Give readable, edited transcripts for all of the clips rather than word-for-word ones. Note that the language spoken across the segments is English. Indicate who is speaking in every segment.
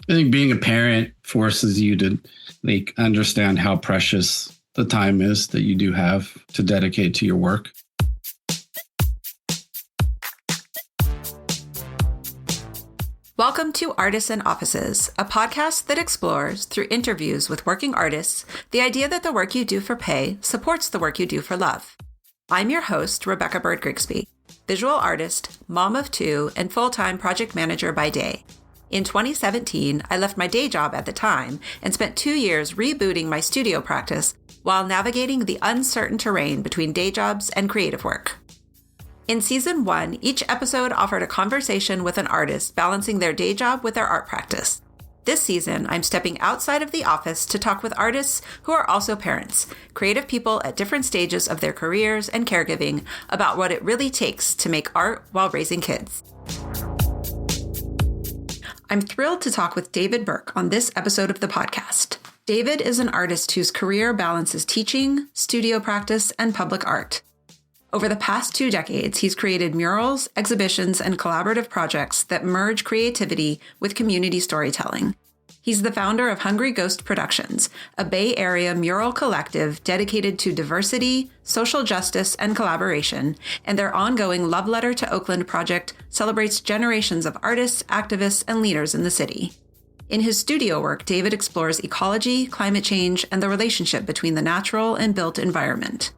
Speaker 1: I think being a parent forces you to understand how precious the time is that you do have to dedicate to your work.
Speaker 2: Welcome to Artists and Offices, a podcast that explores, through interviews with working artists, the idea that the work you do for pay supports the work you do for love. I'm your host, Rebecca Bird-Grigsby, visual artist, mom of two, and full-time project manager by day. In 2017, I left my day job at the time and spent 2 years rebooting my studio practice while navigating the uncertain terrain between day jobs and creative work. In Season 1, each episode offered a conversation with an artist balancing their day job with their art practice. This season, I'm stepping outside of the office to talk with artists who are also parents, creative people at different stages of their careers and caregiving, about what it really takes to make art while raising kids. I'm thrilled to talk with David Burke on this episode of the podcast. David is an artist whose career balances teaching, studio practice, and public art. Over the past 2 decades, he's created murals, exhibitions, and collaborative projects that merge creativity with community storytelling. He's the founder of Hungry Ghost Productions, a Bay Area mural collective dedicated to diversity, social justice, and collaboration, and their ongoing Love Letter to Oakland project celebrates generations of artists, activists, and leaders in the city. In his studio work, David explores ecology, climate change, and the relationship between the natural and built environment.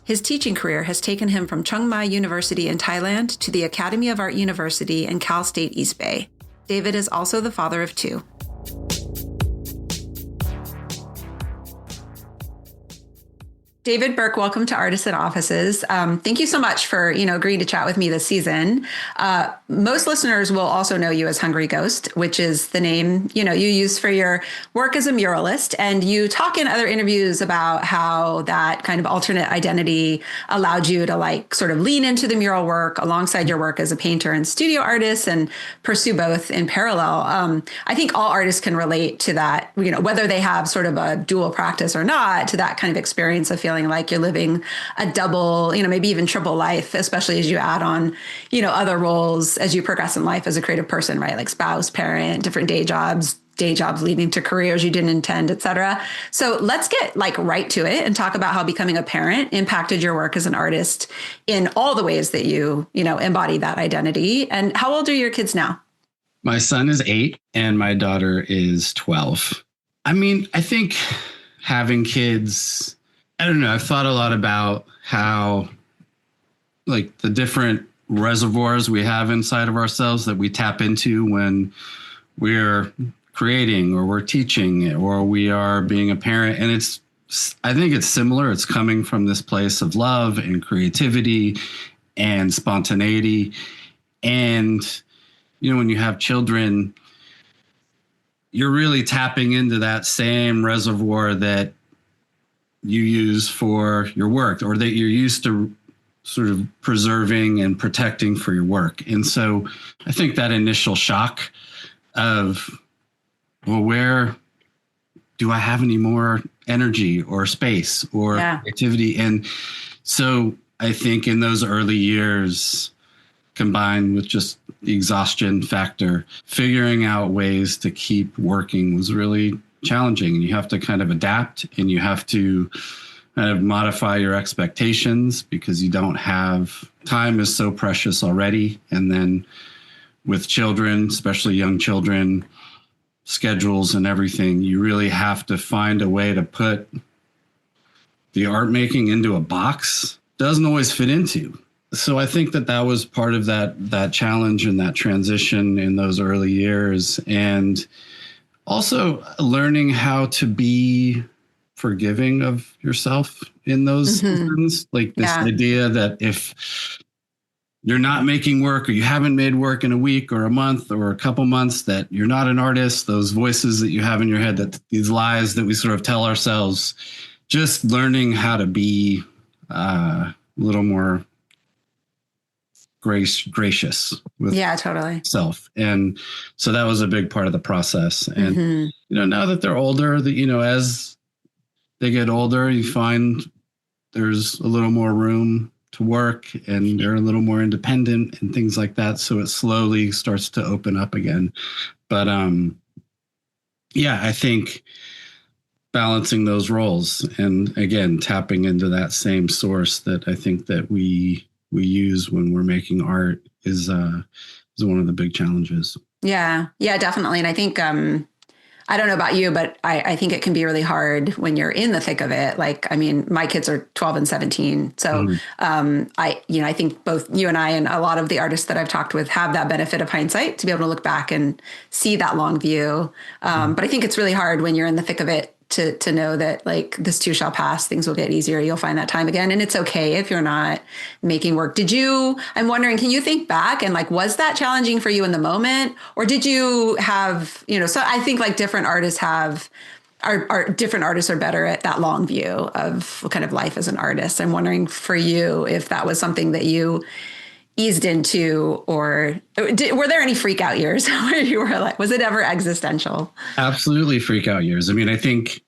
Speaker 2: His teaching career has taken him from Chiang Mai University in Thailand to the Academy of Art University and Cal State East Bay. David is also the father of 2. David Burke, welcome to Artists and Offices. Thank you so much for, agreeing to chat with me this season. Most listeners will also know you as Hungry Ghost, which is the name, you use for your work as a muralist. And you talk in other interviews about how that kind of alternate identity allowed you to sort of lean into the mural work alongside your work as a painter and studio artist and pursue both in parallel. I think all artists can relate to that, whether they have sort of a dual practice or not, to that kind of experience of feeling like you're living a double, maybe even triple life, especially as you add on, other roles as you progress in life as a creative person, right? Like spouse, parent, different day jobs leading to careers you didn't intend, et cetera. So let's get right to it and talk about how becoming a parent impacted your work as an artist in all the ways that you embody that identity. And how old are your kids now?
Speaker 1: My son is 8 and my daughter is 12. I think having kids, I don't know. I've thought a lot about how the different reservoirs we have inside of ourselves that we tap into when we're creating or we're teaching or we are being a parent. And I think it's similar. It's coming from this place of love and creativity and spontaneity. And, when you have children, you're really tapping into that same reservoir that you use for your work or that you're used to sort of preserving and protecting for your work. And so I think that initial shock of, well, where do I have any more energy or space or creativity? And so I think in those early years, combined with just the exhaustion factor, figuring out ways to keep working was really challenging, and you have to kind of adapt and you have to kind of modify your expectations because you don't have time is so precious already. And then with children, especially young children, schedules and everything, you really have to find a way to put the art making into a box. Doesn't always fit into. So I think that was part of that challenge and that transition in those early years. And also learning how to be forgiving of yourself in those seasons, idea that if you're not making work or you haven't made work in a week or a month or a couple months, that you're not an artist, those voices that you have in your head, that these lies that we sort of tell ourselves, just learning how to be a little more gracious with self. And so that was a big part of the process. And, now that they're older, as they get older, you find there's a little more room to work and they're a little more independent and things like that. So it slowly starts to open up again. But yeah, I think balancing those roles and again tapping into that same source that I think that we use when we're making art is one of the big challenges.
Speaker 2: Yeah, yeah, definitely. And I think I don't know about you, but I think it can be really hard when you're in the thick of it. Like, I mean, my kids are 12 and 17. So
Speaker 1: Mhm.
Speaker 2: I think both you and I and a lot of the artists that I've talked with have that benefit of hindsight to be able to look back and see that long view. But I think it's really hard when you're in the thick of it to know that like this too shall pass, things will get easier. You'll find that time again. And it's okay if you're not making work. I'm wondering, can you think back and like, was that challenging for you in the moment? Or did you have, so I think like different artists are different artists are better at that long view of kind of life as an artist. I'm wondering for you if that was something that you eased into, or were there any freak out years where you were like, was it ever existential?
Speaker 1: Absolutely freak out years. I mean, I think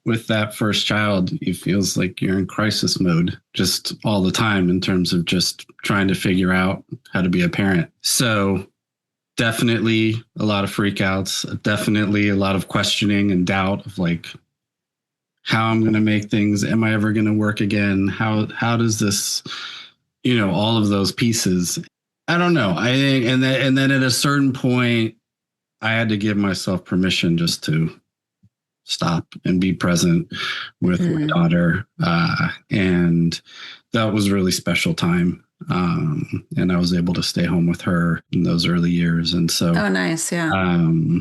Speaker 1: with that first child, it feels like you're in crisis mode just all the time in terms of just trying to figure out how to be a parent. So definitely a lot of freakouts, definitely a lot of questioning and doubt of like how I'm going to make things. Am I ever going to work again? How does this, all of those pieces. I don't know. I think, and then at a certain point, I had to give myself permission just to stop and be present with my daughter. And that was a really special time. And I was able to stay home with her in those early years. And so,
Speaker 2: Oh, nice. Yeah.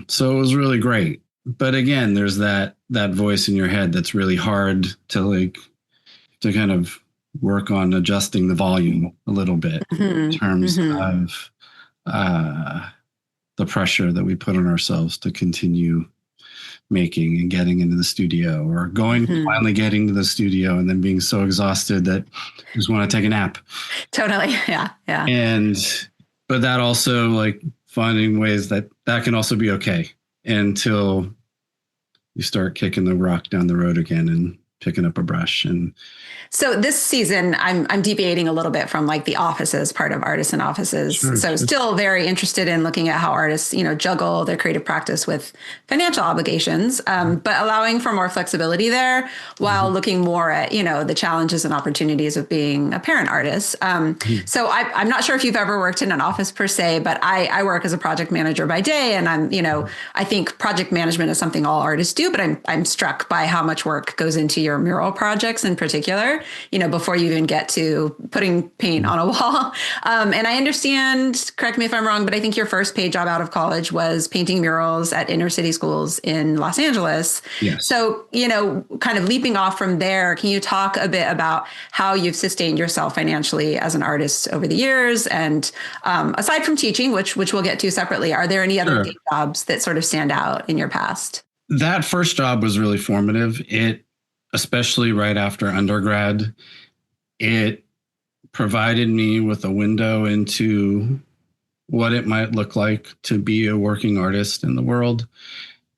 Speaker 1: so it was really great. But again, there's that voice in your head that's really hard to kind of work on adjusting the volume a little bit in terms of the pressure that we put on ourselves to continue making and getting into the studio, or finally getting to the studio and then being so exhausted that you just want to take a nap.
Speaker 2: Totally. Yeah. Yeah.
Speaker 1: But that also like finding ways that can also be okay until you start kicking the rock down the road again and picking up a brush. And
Speaker 2: so this season, I'm deviating a little bit from like the offices part of artists and offices.
Speaker 1: Sure.
Speaker 2: So still very interested in looking at how artists, juggle their creative practice with financial obligations, but allowing for more flexibility there while looking more at, the challenges and opportunities of being a parent artist. So I'm not sure if you've ever worked in an office per se, but I work as a project manager by day. And I think project management is something all artists do, but I'm struck by how much work goes into your mural projects in particular, before you even get to putting paint on a wall. And I understand, correct me if I'm wrong, but I think your first paid job out of college was painting murals at inner city schools in Los Angeles.
Speaker 1: Yes.
Speaker 2: So, kind of leaping off from there, can you talk a bit about how you've sustained yourself financially as an artist over the years? And aside from teaching, which we'll get to separately, are there any other
Speaker 1: Sure.
Speaker 2: jobs that sort of stand out in your past?
Speaker 1: That first job was really formative. Especially right after undergrad, it provided me with a window into what it might look like to be a working artist in the world.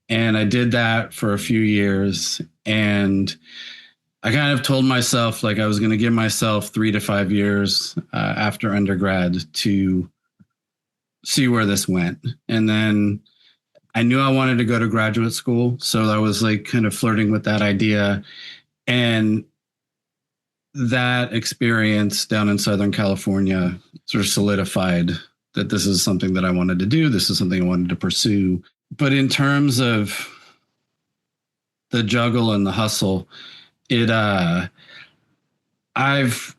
Speaker 1: And I did that for a few years. And I kind of told myself like I was going to give myself 3 to 5 years after undergrad to see where this went. And then I knew I wanted to go to graduate school. So I was like kind of flirting with that idea. And that experience down in Southern California sort of solidified that this is something that I wanted to do. This is something I wanted to pursue. But in terms of the juggle and the hustle, I've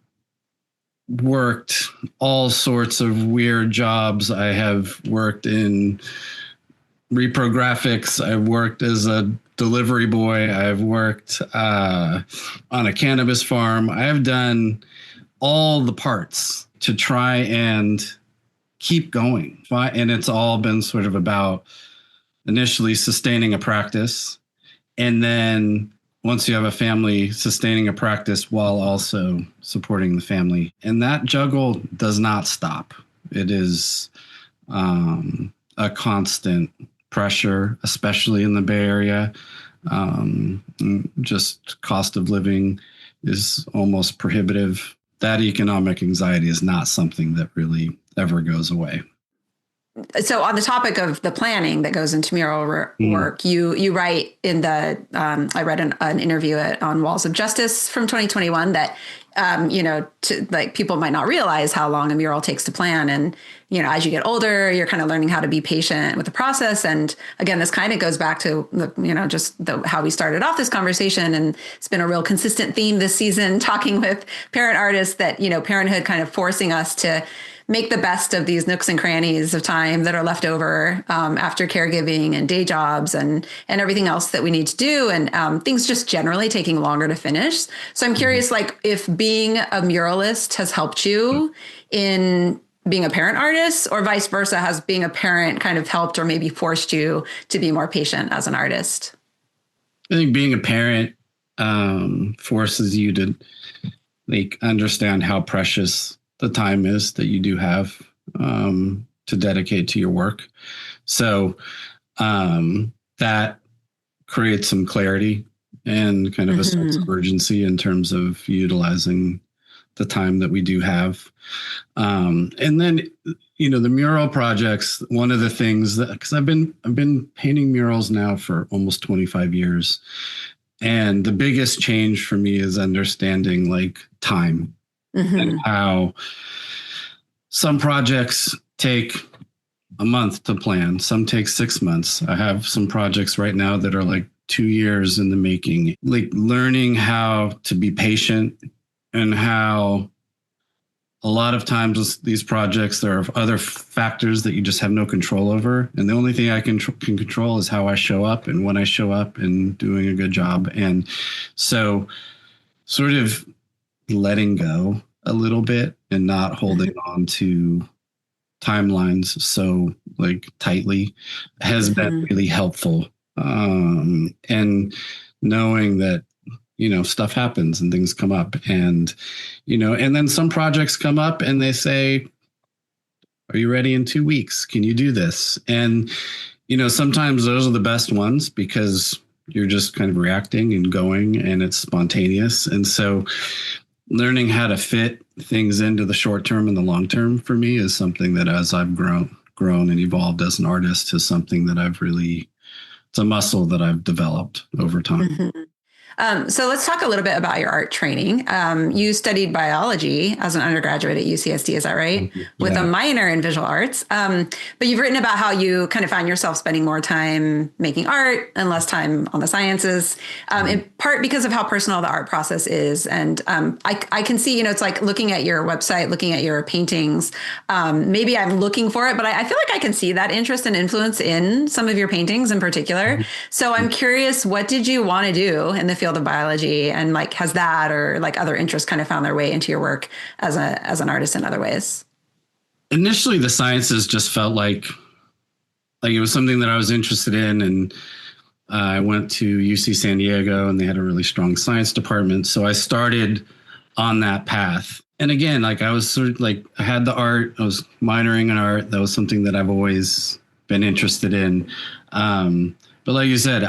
Speaker 1: worked all sorts of weird jobs. I have worked in reprographics. I've worked as a delivery boy. I've worked on a cannabis farm. I have done all the parts to try and keep going. And it's all been sort of about initially sustaining a practice. And then once you have a family, sustaining a practice while also supporting the family. And that juggle does not stop. It is a constant pressure, especially in the Bay Area. Just cost of living is almost prohibitive. That economic anxiety is not something that really ever goes away.
Speaker 2: So on the topic of the planning that goes into mural
Speaker 1: Mm.
Speaker 2: work, you write in the I read an interview on Walls of Justice from 2021 that like people might not realize how long a mural takes to plan, and as you get older, you're kind of learning how to be patient with the process. And again, this kind of goes back to how we started off this conversation, and it's been a real consistent theme this season talking with parent artists that parenthood kind of forcing us to make the best of these nooks and crannies of time that are left over after caregiving and day jobs and everything else that we need to do, and things just generally taking longer to finish. So I'm curious, like, if being a muralist has helped you in being a parent artist, or vice versa, has being a parent kind of helped or maybe forced you to be more patient as an artist?
Speaker 1: I think being a parent forces you to understand how precious the time is that you do have to dedicate to your work. So that creates some clarity and kind of a sense of urgency in terms of utilizing the time that we do have. And then, the mural projects, one of the things that, because I've been painting murals now for almost 25 years. And the biggest change for me is understanding time and how some projects take a month to plan. Some take 6 months. I have some projects right now that are 2 years in the making, learning how to be patient, and how a lot of times these projects, there are other factors that you just have no control over. And the only thing I can control is how I show up and when I show up and doing a good job. And so sort of letting go a little bit and not holding on to timelines so tightly has been really helpful. And knowing that, stuff happens and things come up, and, and then some projects come up and they say, are you ready in 2 weeks? Can you do this? And, sometimes those are the best ones because you're just kind of reacting and going and it's spontaneous. And so learning how to fit things into the short term and the long term for me is something that, as I've grown and evolved as an artist, is something that it's a muscle that I've developed over time.
Speaker 2: So let's talk a little bit about your art training. You studied biology as an undergraduate at UCSD, is that right?
Speaker 1: Yeah.
Speaker 2: With a minor in visual arts. But you've written about how you kind of found yourself spending more time making art and less time on the sciences, in part because of how personal the art process is. And I can see, it's like looking at your website, looking at your paintings. Maybe I'm looking for it, but I feel like I can see that interest and influence in some of your paintings in particular. So I'm curious, what did you want to do in the field of biology, and has that or other interests kind of found their way into your work as an artist in other ways?
Speaker 1: Initially, the sciences just felt like it was something that I was interested in, and I went to UC San Diego and they had a really strong science department, so I started on that path. And again, I was sort of I had the art, I was minoring in art. That was something that I've always been interested in. But like you said,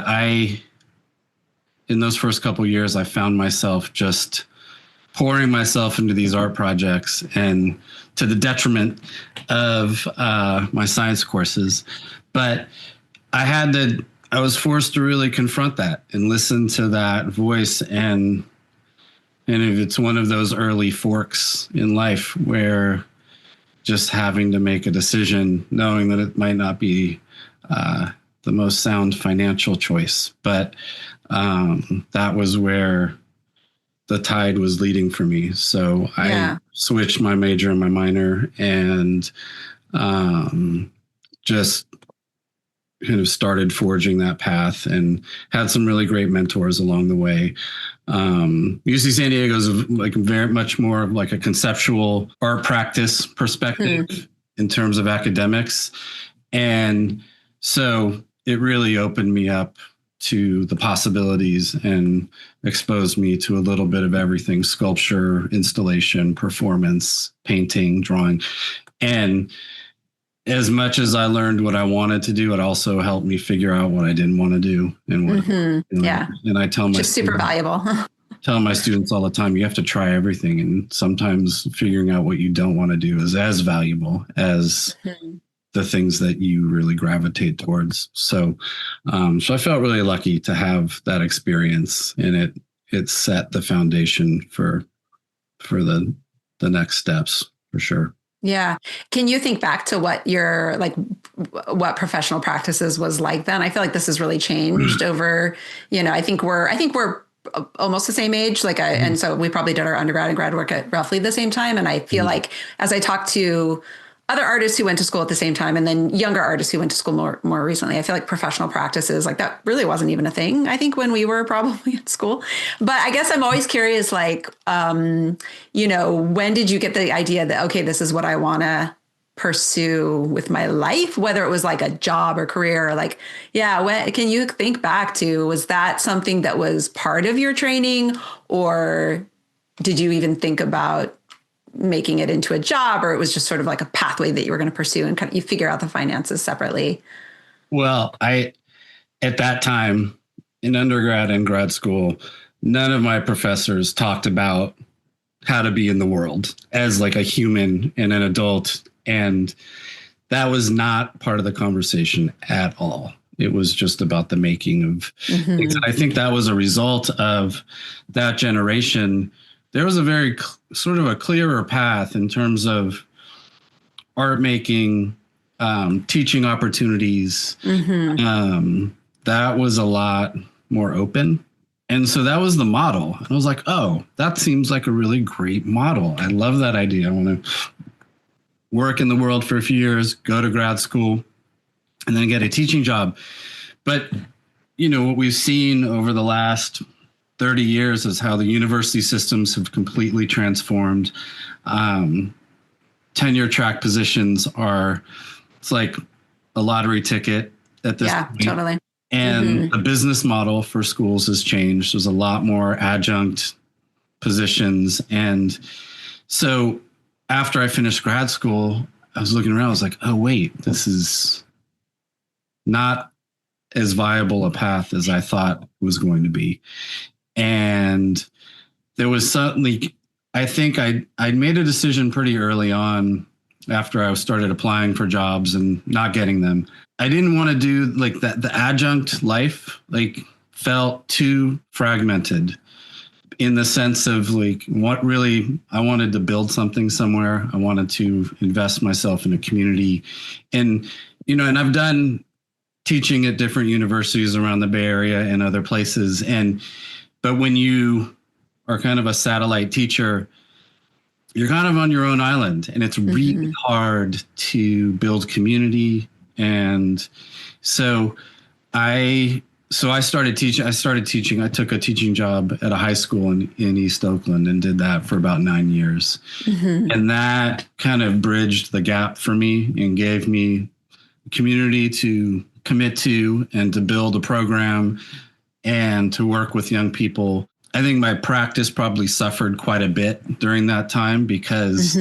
Speaker 1: in those first couple of years, I found myself just pouring myself into these art projects, and to the detriment of my science courses. But I was forced to really confront that and listen to that voice. And if it's one of those early forks in life where just having to make a decision, knowing that it might not be the most sound financial choice, but that was where the tide was leading for me. So I switched my major and my minor, and just kind of started forging that path, and had some really great mentors along the way. UC San Diego is very much more of a conceptual art practice perspective in terms of academics. And so it really opened me up to the possibilities and exposed me to a little bit of everything: sculpture, installation, performance, painting, drawing. And as much as I learned what I wanted to do, it also helped me figure out what I didn't want to do and what. And I tell my
Speaker 2: super valuable.
Speaker 1: Tell my students all the time, you have to try everything, and sometimes figuring out what you don't want to do is as valuable as the things that you really gravitate towards. So, so I felt really lucky to have that experience, and it set the foundation for the next steps for sure.
Speaker 2: Yeah. Can you think back to what your what professional practices was like then? I feel like this has really changed over, I think we're almost the same age. And so we probably did our undergrad and grad work at roughly the same time. And I feel like as I talk to other artists who went to school at the same time, and then younger artists who went to school more recently, I feel like professional practices like that really wasn't even a thing, I think, when we were probably at school. But I guess I'm always curious, when did you get the idea that, okay, this is what I want to pursue with my life, whether it was like a job or career, when can you think back to, was that something that was part of your training, or did you even think about making it into a job, or it was just sort of like a pathway that you were going to pursue and you figure out the finances separately?
Speaker 1: Well, at that time in undergrad and grad school, none of my professors talked about how to be in the world as like a human and an adult. And that was not part of the conversation at all. It was just about the making of things. And I think that was a result of that generation. There was a very sort of a clearer path in terms of art making, teaching opportunities. That was a lot more open. And so that was the model. And I was like, oh, that seems like a really great model. I love that idea. I want to work in the world for a few years, go to grad school, and then get a teaching job. But, what we've seen over the last 30 years is how the university systems have completely transformed. Tenure track positions it's like a lottery ticket at this point. Yeah,
Speaker 2: totally.
Speaker 1: And the business model for schools has changed. There's a lot more adjunct positions. And so after I finished grad school, I was looking around, I was like, oh, wait, this is not as viable a path as I thought it was going to be. And there was certainly, I think I made a decision pretty early on after I started applying for jobs and not getting them. I didn't want to do like that. The adjunct life felt too fragmented in the sense of what really I wanted to build something somewhere. I wanted to invest myself in a community, and and I've done teaching at different universities around the Bay Area and other places. But when you are kind of a satellite teacher, you're kind of on your own island, and it's really hard to build community. And so I started teaching. I took a teaching job at a high school in East Oakland and did that for about 9 years. And that kind of bridged the gap for me and gave me a community to commit to and to build a program and to work with young people. I think my practice probably suffered quite a bit during that time because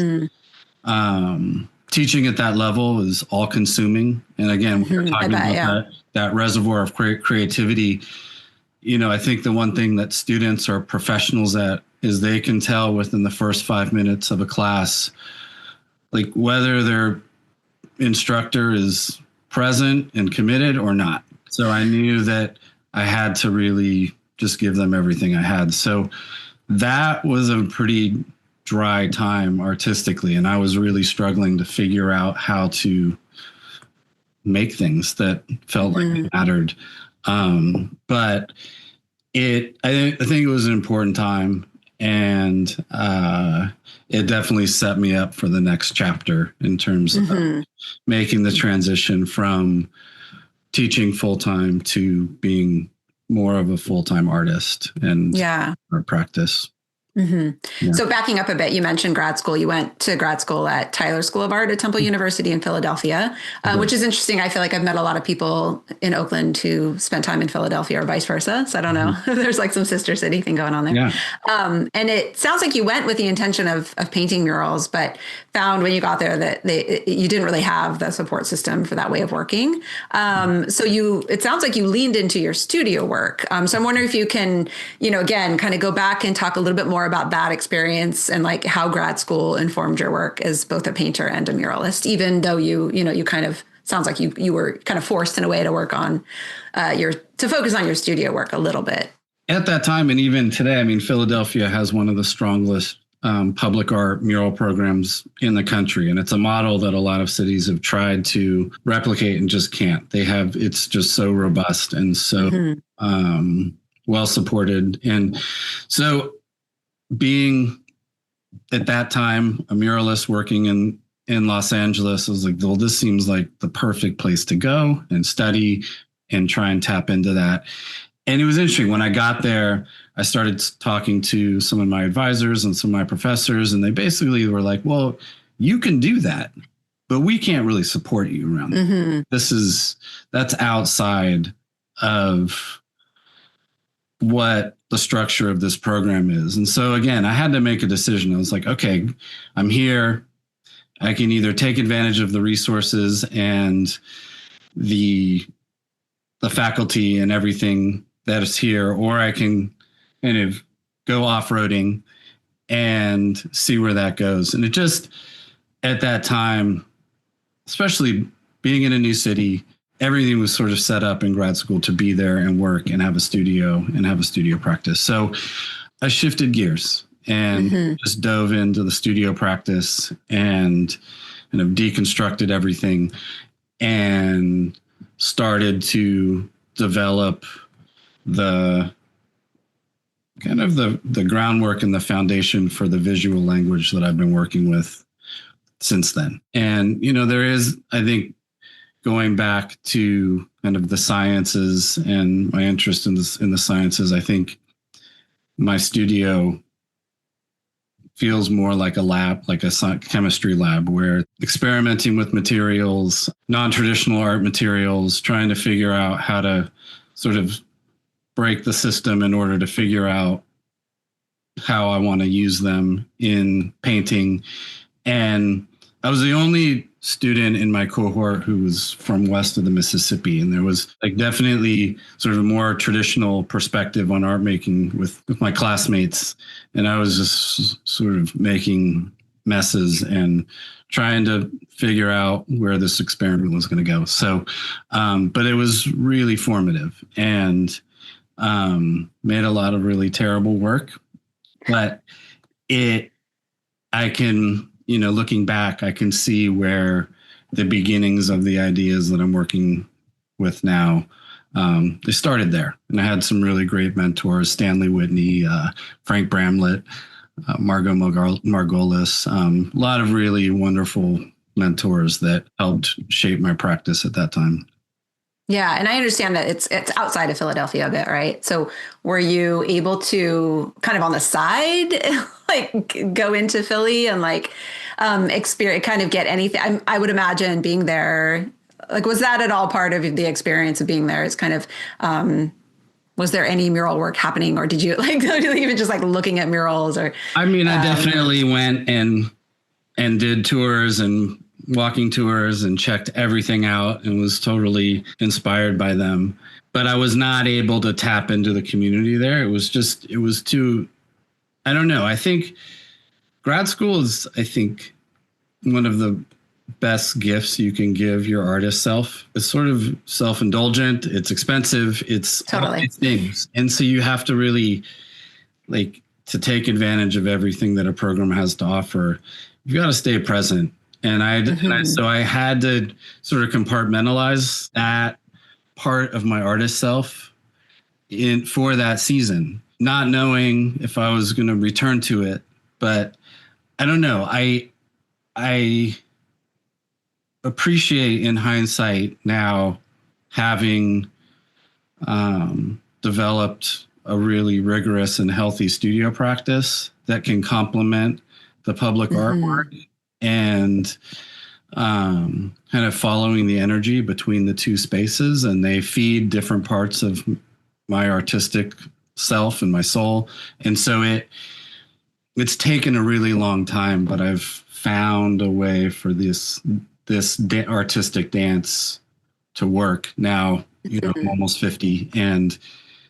Speaker 1: teaching at that level is all consuming. And again, we were talking about that reservoir of creativity. I think the one thing that students are professionals at is they can tell within the first 5 minutes of a class, whether their instructor is present and committed or not. So I knew that I had to really just give them everything I had. So that was a pretty dry time artistically. And I was really struggling to figure out how to make things that felt like they mattered. But I think it was an important time, and it definitely set me up for the next chapter in terms of making the transition from teaching full-time to being more of a full-time artist and art practice.
Speaker 2: So backing up a bit, you mentioned grad school. You went to grad school at Tyler School of Art at Temple University in Philadelphia, which is interesting. I feel like I've met a lot of people in Oakland who spent time in Philadelphia or vice versa. So I don't know. There's some sister city thing going on there. Yeah. And it sounds like you went with the intention of painting murals, but found when you got there that you didn't really have the support system for that way of working. So it sounds like you leaned into your studio work. So I'm wondering if you can, again, kind of go back and talk a little bit more about that experience and like how grad school informed your work as both a painter and a muralist, even though you kind of sounds like you were kind of forced in a way to work on to focus on your studio work a little bit.
Speaker 1: At that time, and even today, I mean, Philadelphia has one of the strongest public art mural programs in the country. And it's a model that a lot of cities have tried to replicate and just can't. It's just so robust and so well supported. And so being at that time a muralist working in Los Angeles, I was like, well, this seems like the perfect place to go and study and try and tap into that. And it was interesting. When I got there, I started talking to some of my advisors and some of my professors, and they basically were like, well, you can do that, but we can't really support you around that. That's outside of what the structure of this program is. And so again, I had to make a decision. I was like, okay, I'm here. I can either take advantage of the resources and the faculty and everything that is here, or I can kind of go off-roading and see where that goes. And it just, at that time, especially being in a new city, everything was sort of set up in grad school to be there and work and have a studio practice. So I shifted gears and just dove into the studio practice and kind of deconstructed everything and started to develop the kind of the groundwork and the foundation for the visual language that I've been working with since then. And, there is, I think, going back to kind of the sciences and my interest in the sciences, I think my studio feels more like a lab, like a chemistry lab, where experimenting with materials, non-traditional art materials, trying to figure out how to sort of break the system in order to figure out how I want to use them in painting. And I was the only student in my cohort who was from west of the Mississippi. And there was like definitely sort of a more traditional perspective on art making with my classmates. And I was just sort of making messes and trying to figure out where this experiment was going to go. So, but it was really formative and made a lot of really terrible work. But I can, looking back, I can see where the beginnings of the ideas that I'm working with now, they started there. And I had some really great mentors, Stanley Whitney, Frank Bramlett, Margot Margolis, a lot of really wonderful mentors that helped shape my practice at that time.
Speaker 2: Yeah. And I understand that it's outside of Philadelphia a bit, right? So were you able to kind of on the side, like go into Philly and like experience, kind of get anything? I would imagine being there, like, was that at all part of the experience of being there? It's kind of, was there any mural work happening, or did you like even just like looking at murals? Or
Speaker 1: I mean, I definitely went and did tours and walking tours and checked everything out and was totally inspired by them. But I was not able to tap into the community there. It was too, I don't know. I think grad school is, one of the best gifts you can give your artist self. It's sort of self-indulgent. It's expensive. It's
Speaker 2: totally
Speaker 1: all these things. And so you have to really to take advantage of everything that a program has to offer. You've got to stay present. And so I had to sort of compartmentalize that part of my artist self for that season, not knowing if I was going to return to it. But I don't know. I appreciate in hindsight now having developed a really rigorous and healthy studio practice that can complement the public artwork. And kind of following the energy between the two spaces, and they feed different parts of my artistic self and my soul. And so it's taken a really long time, but I've found a way for this artistic dance to work now. I'm almost 50, and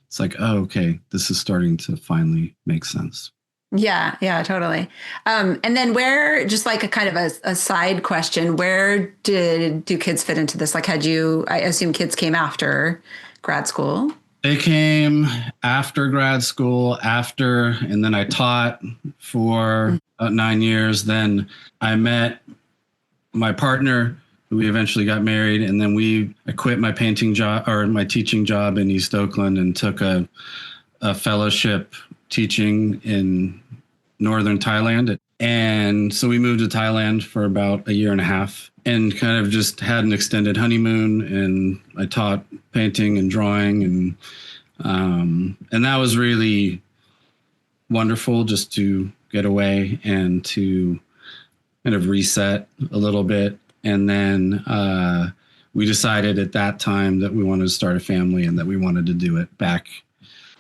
Speaker 1: it's like, oh, okay, this is starting to finally make sense.
Speaker 2: Yeah, yeah, totally. And then where, just like a kind of a side question, where do kids fit into this? Like, I assume kids came after grad school.
Speaker 1: They came after grad school, and then I taught for about 9 years. Then I met my partner, who we eventually got married, and then I quit my painting job or my teaching job in East Oakland and took a fellowship teaching in northern Thailand. And so we moved to Thailand for about a year and a half and kind of just had an extended honeymoon. And I taught painting and drawing, and that was really wonderful, just to get away and to kind of reset a little bit. And then we decided at that time that we wanted to start a family and that we wanted to do it back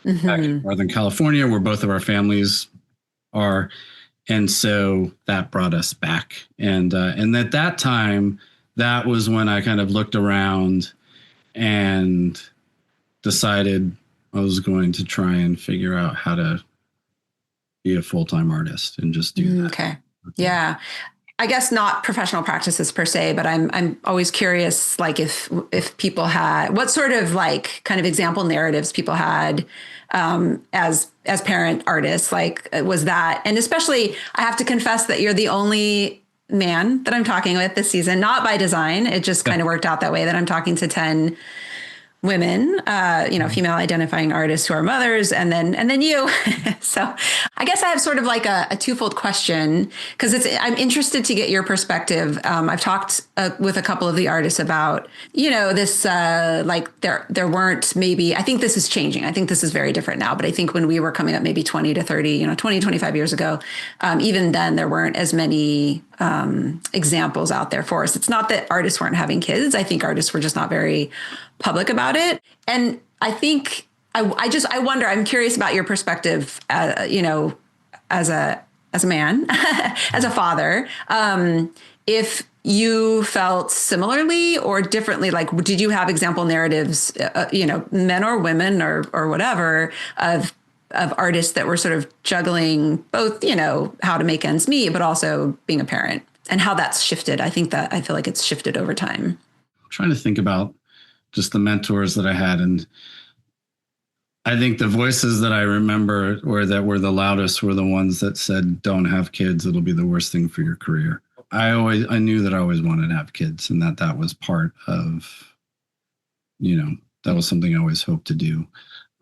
Speaker 1: in Northern California, where both of our families are. And so that brought us back. And at that time, that was when I kind of looked around and decided I was going to try and figure out how to be a full-time artist and just do that.
Speaker 2: Okay. Yeah. I guess not professional practices per se, but I'm always curious, like if people had, what sort of like kind of example narratives people had as parent artists, like was that, and especially I have to confess that you're the only man that I'm talking with this season, not by design. It just kind of worked out that way, that I'm talking to 10 women, female identifying artists who are mothers, and then you. So I guess I have sort of like a twofold question, because I'm interested to get your perspective. I've talked with a couple of the artists about, this, like there weren't, maybe, I think this is changing. I think this is very different now, but I think when we were coming up maybe 20 to 30, 20, 25 years ago, even then there weren't as many examples out there for us. It's not that artists weren't having kids. I think artists were just not very public about it. And I think I wonder, I'm curious about your perspective, as a man, as a father, if you felt similarly or differently. Like, did you have example narratives, men or women or whatever, of artists that were sort of juggling both, how to make ends meet, but also being a parent, and how that's shifted? I feel like it's shifted over time.
Speaker 1: I'm trying to think about just the mentors that I had. And I think the voices that I remember, or that were the loudest, were the ones that said, don't have kids. It'll be the worst thing for your career. I knew that I always wanted to have kids, and that was part of, that was something I always hoped to do.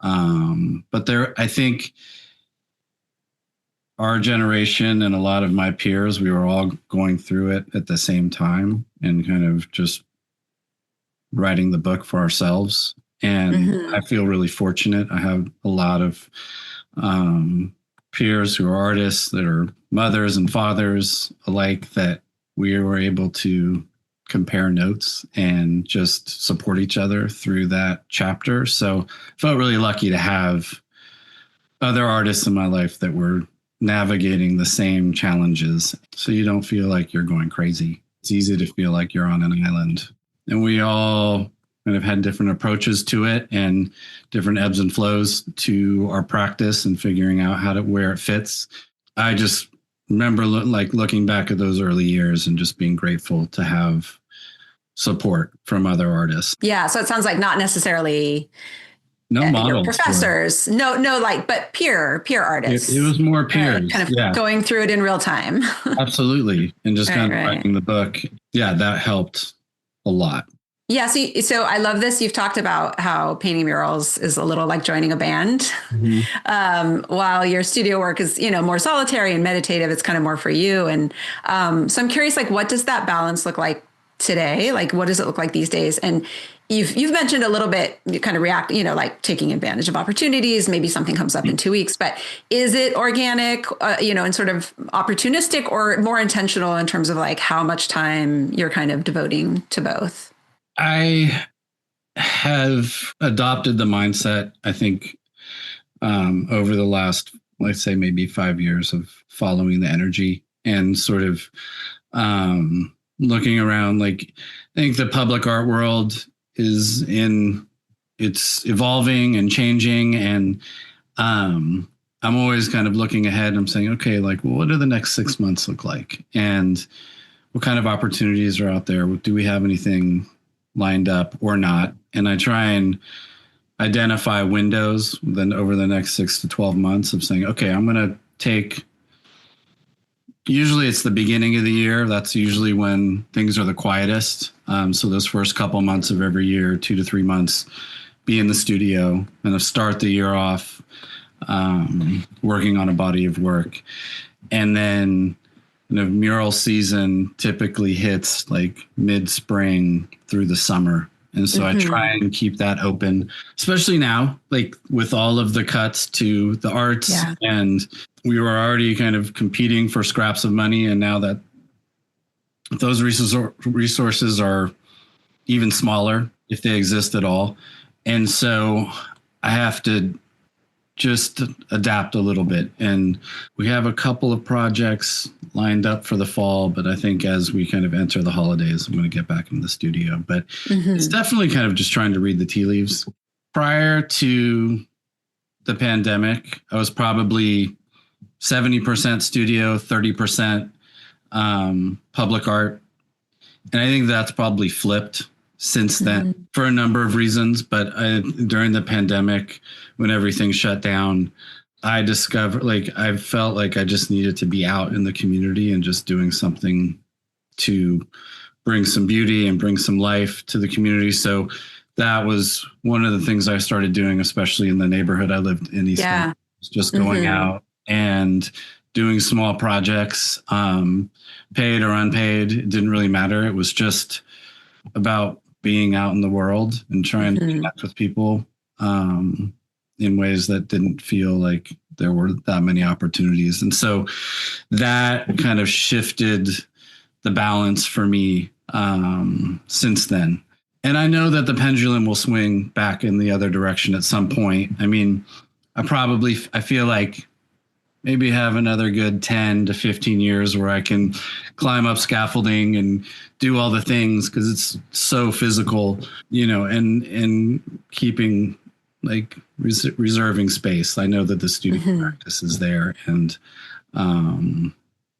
Speaker 1: But I think our generation and a lot of my peers, we were all going through it at the same time and kind of just writing the book for ourselves. And I feel really fortunate. I have a lot of peers who are artists, that are mothers and fathers alike, that we were able to compare notes and just support each other through that chapter. So I felt really lucky to have other artists in my life that were navigating the same challenges. So you don't feel like you're going crazy. It's easy to feel like you're on an island. And we all kind of had different approaches to it and different ebbs and flows to our practice and figuring out where it fits. I just remember looking back at those early years and just being grateful to have support from other artists.
Speaker 2: Yeah. So it sounds like not necessarily
Speaker 1: models,
Speaker 2: professors, but peer artists.
Speaker 1: It was more peers,
Speaker 2: kind of going through it in real time.
Speaker 1: Absolutely. And just kind of writing the book. Yeah, that helped a lot.
Speaker 2: Yeah. So I love this. You've talked about how painting murals is a little like joining a band, while your studio work is, more solitary and meditative. It's kind of more for you. And so I'm curious, like, what does that balance look like today? Like, what does it look like these days? And you've mentioned a little bit, you kind of react, like taking advantage of opportunities. Maybe something comes up in 2 weeks, but is it organic, and sort of opportunistic, or more intentional in terms of like how much time you're kind of devoting to both?
Speaker 1: I have adopted the mindset, I think, over the last, let's say, maybe 5 years, of following the energy and sort of looking around. Like, I think the public art world it's evolving and changing. And I'm I'm always kind of looking ahead. I'm saying, okay, like, well, what do the next 6 months look like? And what kind of opportunities are out there? Do we have anything lined up or not? And I try and identify windows then over the next 6 to 12 months of saying, okay, I'm going to take, usually it's the beginning of the year. That's usually when things are the quietest. So those first couple months of every year, 2 to 3 months, be in the studio and start the year off working on a body of work. And then mural season typically hits like mid-spring through the summer. And so I try and keep that open, especially now, like with all of the cuts to the arts. Yeah. And we were already kind of competing for scraps of money. And now that those resources are even smaller, if they exist at all. And so I have to just adapt a little bit. And we have a couple of projects lined up for the fall, but I think as we kind of enter the holidays, I'm going to get back in the studio. But it's definitely kind of just trying to read the tea leaves. Prior to the pandemic, I was probably 70% studio, 30% public art. And I think that's probably flipped since then for a number of reasons. But during the pandemic, when everything shut down, I discovered, like, I felt like I just needed to be out in the community and just doing something to bring some beauty and bring some life to the community. So that was one of the things I started doing, especially in the neighborhood I lived in East End, just going out and doing small projects, paid or unpaid. It didn't really matter. It was just about being out in the world and trying to connect with people in ways that didn't feel like there were that many opportunities. And so that kind of shifted the balance for me since then. And I know that the pendulum will swing back in the other direction at some point. I mean, I feel like maybe have another good 10 to 15 years where I can climb up scaffolding and do all the things, because it's so physical, and keeping, like, reserving space. I know that the studio practice is there, and I'm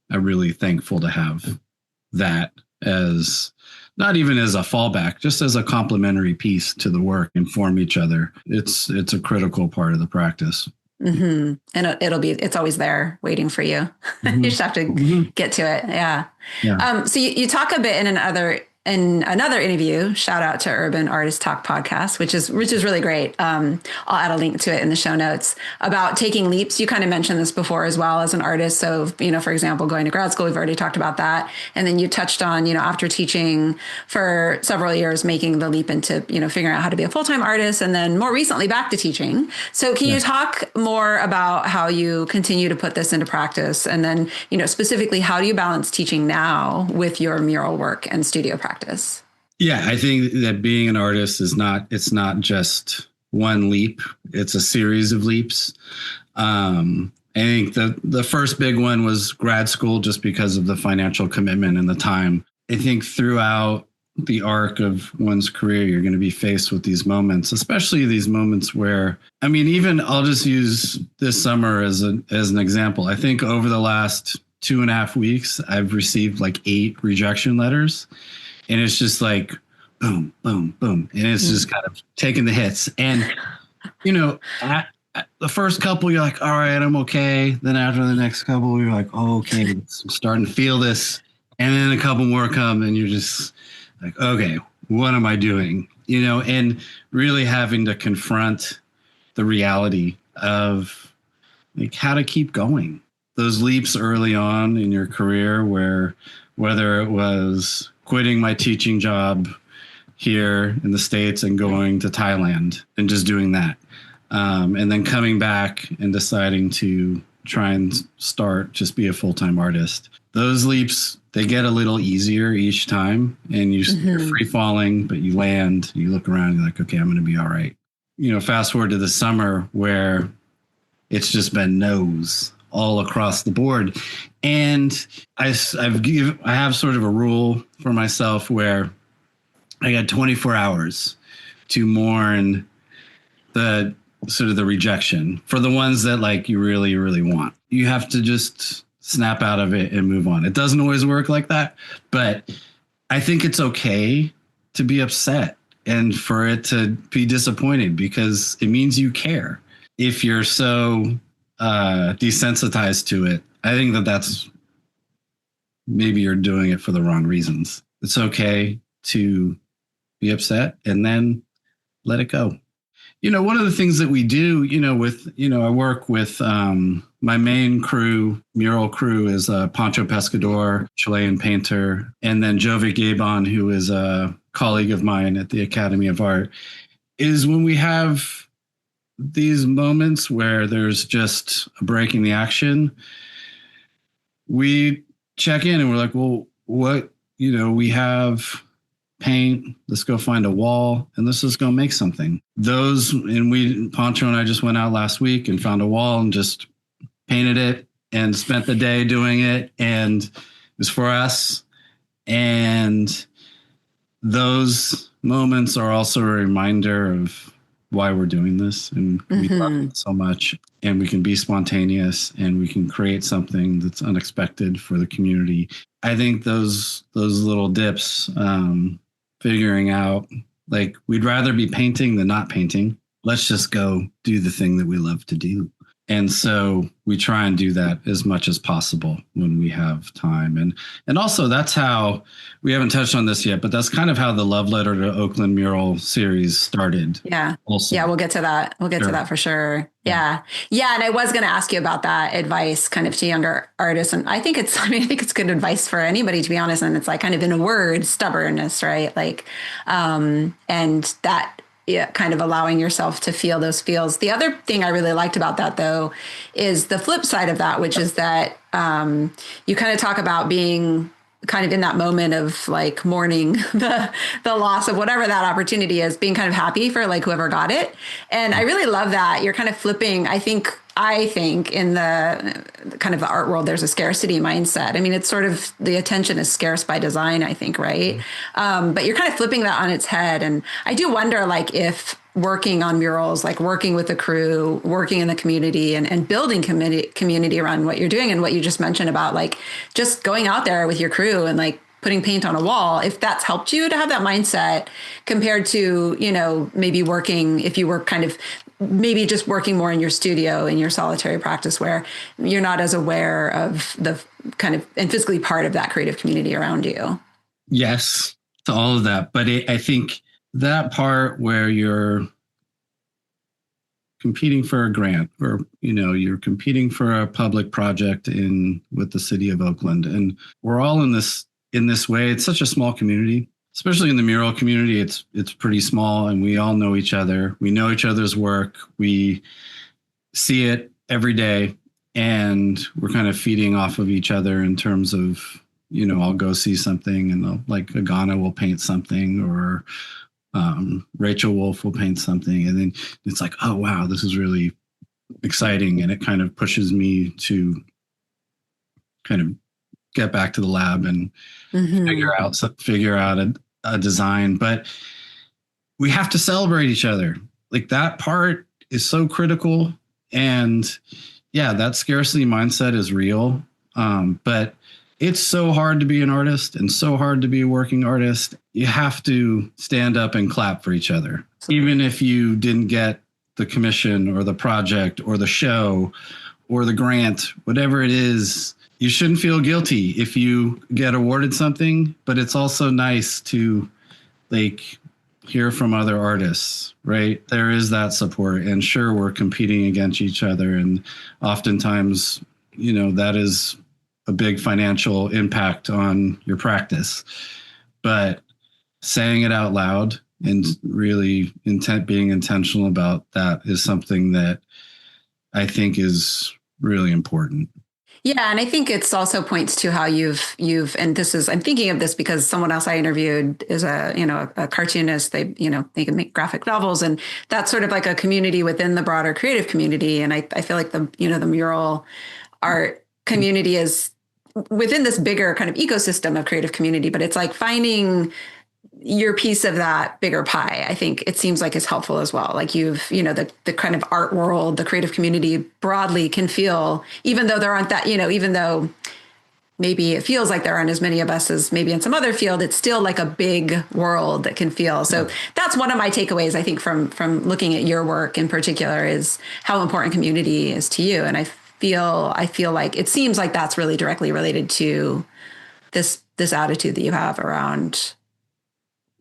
Speaker 1: really thankful to have that as not even as a fallback, just as a complementary piece to the work, inform each other. It's a critical part of the practice.
Speaker 2: And it's always there waiting for you. You just have to get to it. Yeah. So you talk a bit in another interview, shout out to Urban Artist Talk podcast, which is really great. I'll add a link to it in the show notes, about taking leaps. You kind of mentioned this before as well as an artist. So, for example, going to grad school, we've already talked about that. And then you touched on, after teaching for several years, making the leap into, figuring out how to be a full-time artist, and then more recently back to teaching. So can you talk more about how you continue to put this into practice? And then, specifically, how do you balance teaching now with your mural work and studio practice?
Speaker 1: Yeah, I think that being an artist it's not just one leap. It's a series of leaps. I think the first big one was grad school, just because of the financial commitment and the time. I think throughout the arc of one's career, you're going to be faced with these moments, especially these moments where, even I'll just use this summer as an example. I think over the last 2.5 weeks, I've received like 8 rejection letters. And it's just like, boom, boom, boom. And it's just kind of taking the hits. And, at the first couple, you're like, all right, I'm okay. Then after the next couple, you're like, oh, okay, I'm starting to feel this. And then a couple more come and you're just like, okay, what am I doing? And really having to confront the reality of, like, how to keep going. Those leaps early on in your career, whether it was quitting my teaching job here in the States and going to Thailand and just doing that. And then coming back and deciding to try and just be a full-time artist. Those leaps, they get a little easier each time, and you're free falling, but you land, you look around, you're like, okay, I'm going to be all right. Fast forward to the summer where it's just been no's all across the board. And I have sort of a rule for myself where I got 24 hours to mourn the sort of the rejection. For the ones that like you really, really want, you have to just snap out of it and move on. It doesn't always work like that, but I think it's okay to be upset and for it to be disappointed because it means you care. If you're so desensitized to it, I think that's maybe you're doing it for the wrong reasons. It's okay to be upset and then let it go. One of the things that we do, with, I work with my main crew, mural crew is Pancho Pescador, Chilean painter, and then Jovi Gabon, who is a colleague of mine at the Academy of Art, is when we have these moments where there's just a break in the action, we check in and we're like, well, what, we have paint, let's go find a wall and let's just go make something. Pancho and I just went out last week and found a wall and just painted it and spent the day doing it. And it was for us. And those moments are also a reminder of why we're doing this. And we love it so much. And we can be spontaneous and we can create something that's unexpected for the community. I think those little dips, figuring out like we'd rather be painting than not painting. Let's just go do the thing that we love to do. And so we try and do that as much as possible when we have time. And also that's how, we haven't touched on this yet, but that's kind of how the Love Letter to Oakland mural series started.
Speaker 2: Yeah.
Speaker 1: Also.
Speaker 2: Yeah, we'll get to that. We'll get to that for sure. Yeah. Yeah. And I was going to ask you about that advice kind of to younger artists. And I think it's good advice for anybody, to be honest. And it's like kind of in a word, stubbornness, right? Like, and that, kind of allowing yourself to feel those feels. The other thing I really liked about that, though, is the flip side of that, which is that you kind of talk about being kind of in that moment of like mourning the loss of whatever that opportunity is, being kind of happy for like whoever got it. And I really love that you're kind of flipping. I think in the kind of the art world, there's a scarcity mindset. I mean, it's sort of the attention is scarce by design, I think, right? But you're kind of flipping that on its head. And I do wonder, like, if working on murals, like working with the crew, working in the community and building community around what you're doing and what you just mentioned about like just going out there with your crew and like putting paint on a wall, if that's helped you to have that mindset compared to, maybe working, if you were kind of maybe just working more in your studio in your solitary practice where you're not as aware of the kind of and physically part of that creative community around you.
Speaker 1: Yes, to all of that. But I think that part where you're competing for a grant or, you're competing for a public project with the city of Oakland, and we're all in this way. It's such a small community. Especially in the mural community, it's pretty small and we all know each other. We know each other's work. We see it every day and we're kind of feeding off of each other in terms of, I'll go see something and like Agana will paint something or Rachel Wolf will paint something. And then it's like, oh, wow, this is really exciting. And it kind of pushes me to kind of get back to the lab and figure out a design. But we have to celebrate each other. Like that part is so critical. And yeah, that scarcity mindset is real. But it's so hard to be an artist and so hard to be a working artist. You have to stand up and clap for each other. Even if you didn't get the commission or the project or the show or the grant, whatever it is, you shouldn't feel guilty if you get awarded something, but it's also nice to like hear from other artists, right? There is that support, and sure, we're competing against each other. And oftentimes, that is a big financial impact on your practice, but saying it out loud and really being intentional about that is something that I think is really important.
Speaker 2: Yeah. And I think it's also points to how and I'm thinking of this because someone else I interviewed is a cartoonist. They can make graphic novels, and that's sort of like a community within the broader creative community. And I feel like the mural art community is within this bigger kind of ecosystem of creative community, but it's like finding your piece of that bigger pie, I think it seems like is helpful as well. Like the kind of art world, the creative community broadly can feel, even though there aren't that, even though maybe it feels like there aren't as many of us as maybe in some other field, it's still like a big world that can feel. So that's one of my takeaways, I think, from looking at your work in particular, is how important community is to you. And I feel like it seems like that's really directly related to this attitude that you have around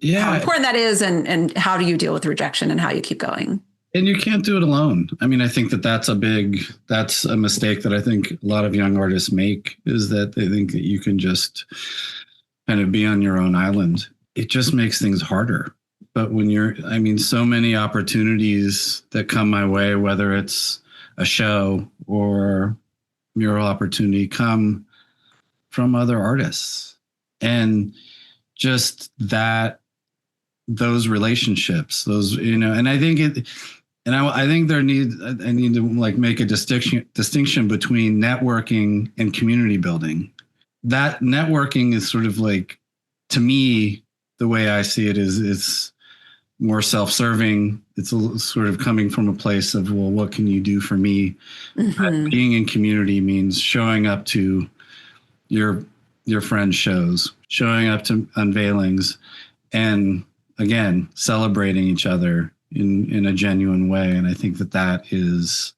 Speaker 2: how important that is, and how do you deal with rejection and how you keep going.
Speaker 1: And you can't do it alone. I mean, I think that's a mistake that I think a lot of young artists make, is that they think that you can just kind of be on your own island. It just makes things harder. But when so many opportunities that come my way, whether it's a show or mural opportunity, come from other artists. And just those relationships, and I think I think I need to like make a distinction between networking and community building. That networking is sort of like, to me, the way I see it is it's more self-serving. It's sort of coming from a place of, well, what can you do for me? Mm-hmm. Being in community means showing up to your friends' shows, showing up to unveilings, and again, celebrating each other in a genuine way. And I think that is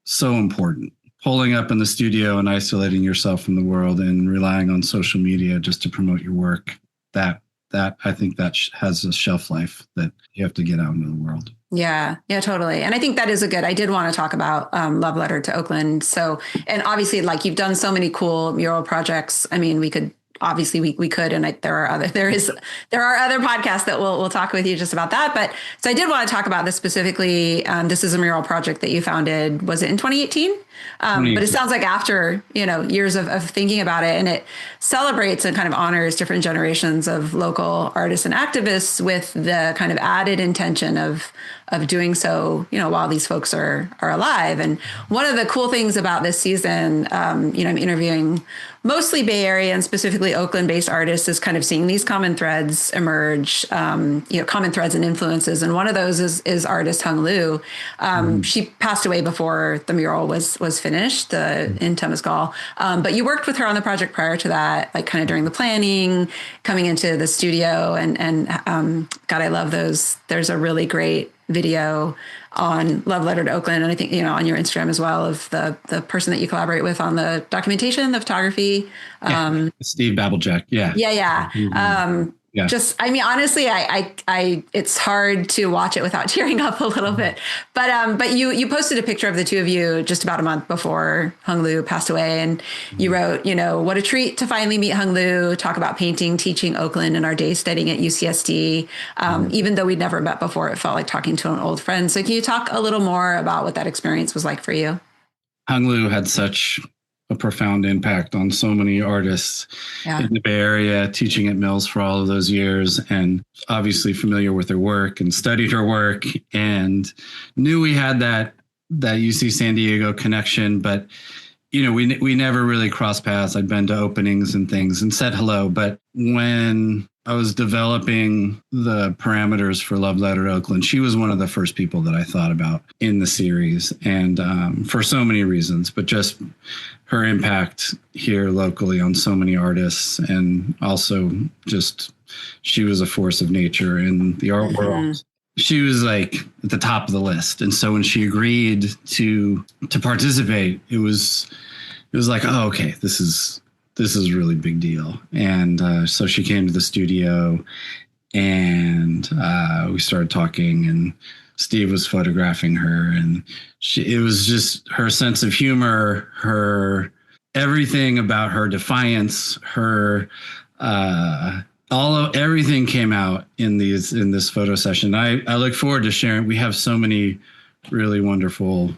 Speaker 1: so important. Pulling up in the studio and isolating yourself from the world and relying on social media just to promote your work, that I think that has a shelf life that you have to get out into the world.
Speaker 2: Yeah, totally. And I think that is I did want to talk about Love Letter to Oakland. So, and obviously, like, you've done so many cool mural projects. I mean, we could and there are other podcasts that we'll talk with you just about that. But so I did want to talk about this specifically. This is a mural project that you founded. Was it in 2018? But it sounds like after, years of thinking about it, and it celebrates and kind of honors different generations of local artists and activists with the kind of added intention of doing so, while these folks are alive. And one of the cool things about this season, I'm interviewing mostly Bay Area and specifically Oakland-based artists, is kind of seeing these common threads emerge, common threads and influences. And one of those is artist Hung Liu. She passed away before the mural was finished in Temescal. But you worked with her on the project prior to that, like kind of during the planning, coming into the studio, and God, I love those. There's a really great video on Love Letter to Oakland, and I think on your Instagram as well, of the person that you collaborate with on the documentation, the photography.
Speaker 1: Steve Babblejack. Yeah.
Speaker 2: Mm-hmm. Just, I mean, honestly, I it's hard to watch it without tearing up a little bit. But you posted a picture of the two of you just about a month before Hung Liu passed away, and you wrote, what a treat to finally meet Hung Liu, talk about painting, teaching Oakland, and our days studying at UCSD. Even though we'd never met before, it felt like talking to an old friend. So can you talk a little more about what that experience was like for you?
Speaker 1: Hung Liu had such a profound impact on so many artists in the Bay Area, teaching at Mills for all of those years, and obviously familiar with her work and studied her work, and knew we had that UC San Diego connection. But, we never really crossed paths. I'd been to openings and things and said hello. But when I was developing the parameters for Love Letter to Oakland, she was one of the first people that I thought about in the series, and for so many reasons, but just her impact here locally on so many artists, and also just she was a force of nature in the art world. She was like at the top of the list, and so when she agreed to participate, it was like, oh, okay, this is a really big deal. And so she came to the studio, and we started talking, and Steve was photographing her, and it was just her sense of humor, her everything about her defiance, her everything came out in this photo session. I look forward to sharing. We have so many really wonderful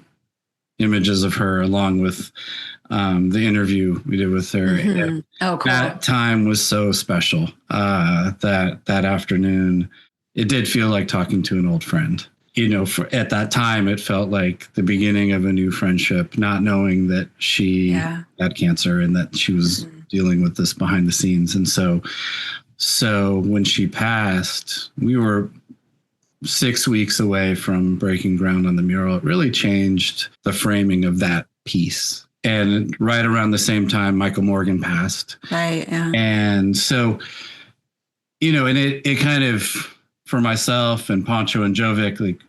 Speaker 1: images of her, along with the interview we did with her.
Speaker 2: Mm-hmm. Oh, cool.
Speaker 1: That time was so special. That afternoon, it did feel like talking to an old friend. At that time, it felt like the beginning of a new friendship, not knowing that she had cancer and that she was dealing with this behind the scenes. And so So when she passed, we were 6 weeks away from breaking ground on the mural. It really changed the framing of that piece. And right around the same time, Michael Morgan passed.
Speaker 2: Right. Yeah.
Speaker 1: And so, and it kind of, for myself and Pancho and Jovic, like,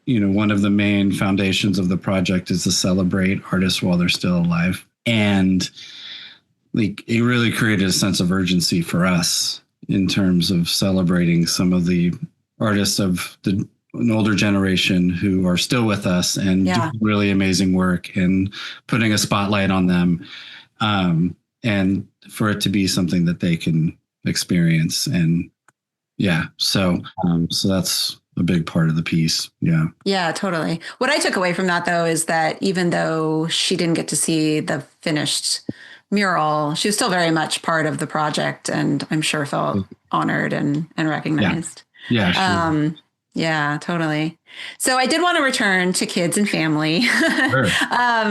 Speaker 1: one of the main foundations of the project is to celebrate artists while they're still alive. And like, it really created a sense of urgency for us in terms of celebrating some of the artists of an older generation who are still with us and doing really amazing work and putting a spotlight on them. And for it to be something that they can experience. And so that's a big part of the piece. Yeah.
Speaker 2: Yeah, totally. What I took away from that, though, is that even though she didn't get to see the finished mural, she was still very much part of the project, and I'm sure felt honored and recognized.
Speaker 1: Yeah. Sure.
Speaker 2: Yeah, totally. So I did want to return to kids and family. Sure.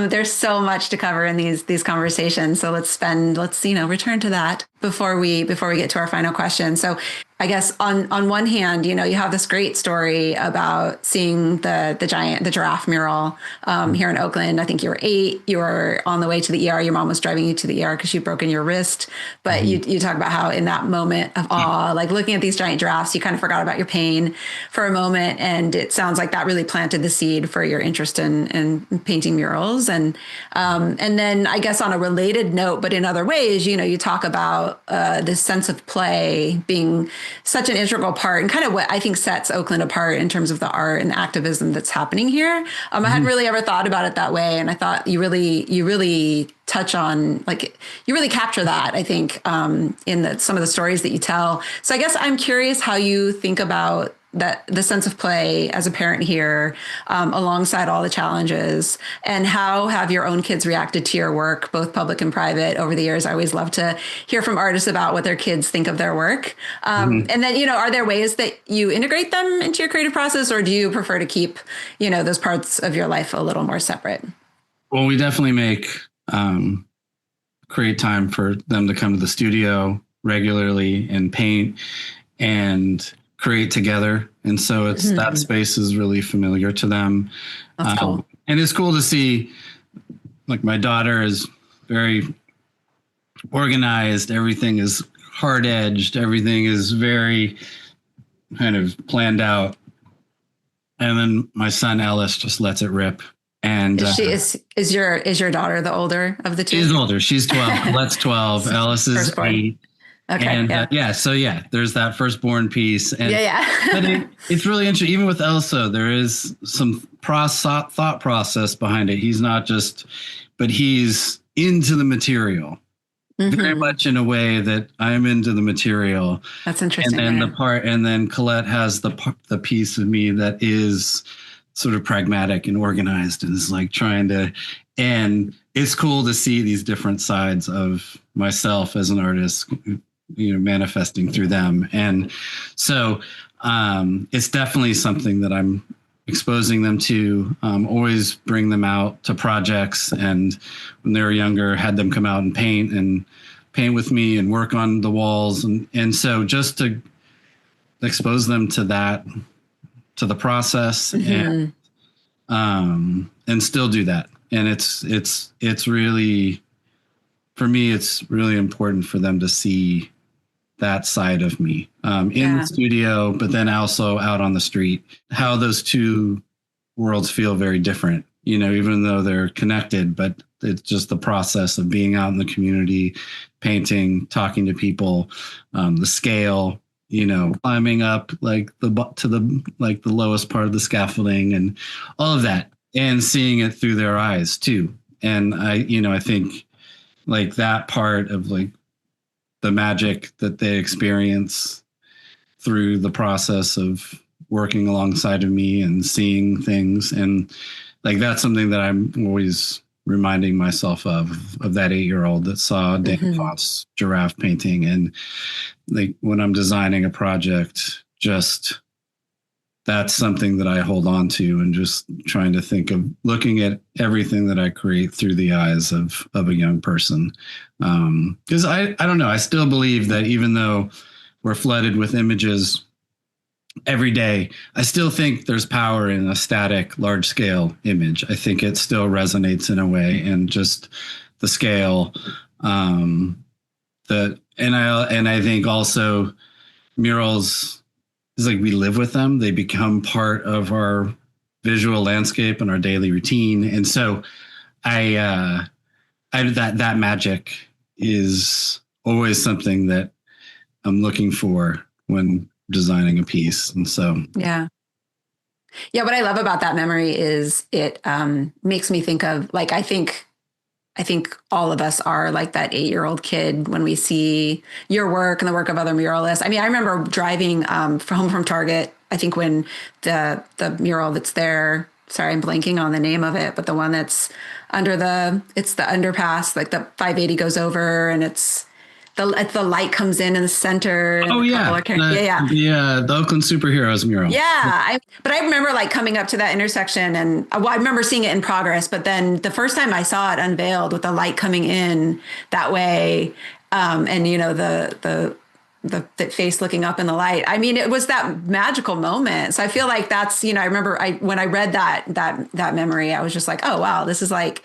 Speaker 2: There's so much to cover in these conversations. So let's return to that before we get to our final question. So I guess on one hand, you have this great story about seeing the giraffe mural here in Oakland. I think you were 8. You were on the way to the ER. Your mom was driving you to the ER because you'd broken your wrist. But you talk about how in that moment of awe, like looking at these giant giraffes, you kind of forgot about your pain for a moment. And it sounds like that really planted the seed for your interest in painting murals. And then I guess on a related note, but in other ways, you talk about this sense of play being such an integral part and kind of what I think sets Oakland apart in terms of the art and the activism that's happening here. I hadn't really ever thought about it that way. And I thought you really touch on, like, you really capture that, I think, in some of the stories that you tell. So I guess I'm curious how you think about that, the sense of play as a parent here, alongside all the challenges, and how have your own kids reacted to your work, both public and private, over the years? I always love to hear from artists about what their kids think of their work. And then, are there ways that you integrate them into your creative process, or do you prefer to keep, those parts of your life a little more separate?
Speaker 1: Well, we definitely create time for them to come to the studio regularly and paint and create together. And so it's that space is really familiar to them.
Speaker 2: That's cool.
Speaker 1: And it's cool to see, like, my daughter is very organized. Everything is hard edged. Everything is very kind of planned out. And then my son Ellis just lets it rip. And is your daughter the older of the two? She's older. She's 12. Colette's 12. Ellis is 8.
Speaker 2: Okay.
Speaker 1: And there's that firstborn piece. And but it's really interesting. Even with Elsa, there is some thought process behind it. He's not just, but he's into the material very much in a way that I'm into the material.
Speaker 2: That's interesting.
Speaker 1: And then Colette has the piece of me that is sort of pragmatic and organized and is like trying to, and it's cool to see these different sides of myself as an artist, manifesting through them. And so it's definitely something that I'm exposing them to, always bring them out to projects. And when they were younger, had them come out and paint with me and work on the walls. And so just to expose them to that, to the process and still do that. And it's really, for me, it's really important for them to see that side of me in the studio, but then also out on the street, how those two worlds feel very different, even though they're connected, but it's just the process of being out in the community, painting, talking to people, the scale, climbing up like the lowest part of the scaffolding and all of that, and seeing it through their eyes too. And I think like that part of like the magic that they experience through the process of working alongside of me and seeing things. And like, that's something that I'm always reminding myself of that 8-year-old that saw Dan Foss giraffe painting. And like, when I'm designing a project, just that's something that I hold on to, and just trying to think of looking at everything that I create through the eyes of a young person. Because I don't know, I still believe that even though we're flooded with images every day. I still think there's power in a static, large scale image. I think it still resonates in a way, and just the scale. I think also murals is like we live with them. They become part of our visual landscape and our daily routine. And so that magic is always something that I'm looking for when designing a piece. And so,
Speaker 2: yeah. Yeah. What I love about that memory is it makes me think of like, I think all of us are like that 8-year-old kid when we see your work and the work of other muralists. I mean, I remember driving home from Target. I think when the mural that's there, sorry, I'm blanking on the name of it, but the one that's it's the underpass, like the 580 goes over, and it's the light comes in the center. And
Speaker 1: oh yeah, the Oakland Superheroes mural.
Speaker 2: Yeah, but I remember like coming up to that intersection, and well, I remember seeing it in progress. But then the first time I saw it unveiled with the light coming in that way, and the face looking up in the light. I mean, it was that magical moment. So I feel like that's, I remember when I read that memory, I was just like, oh wow, this is like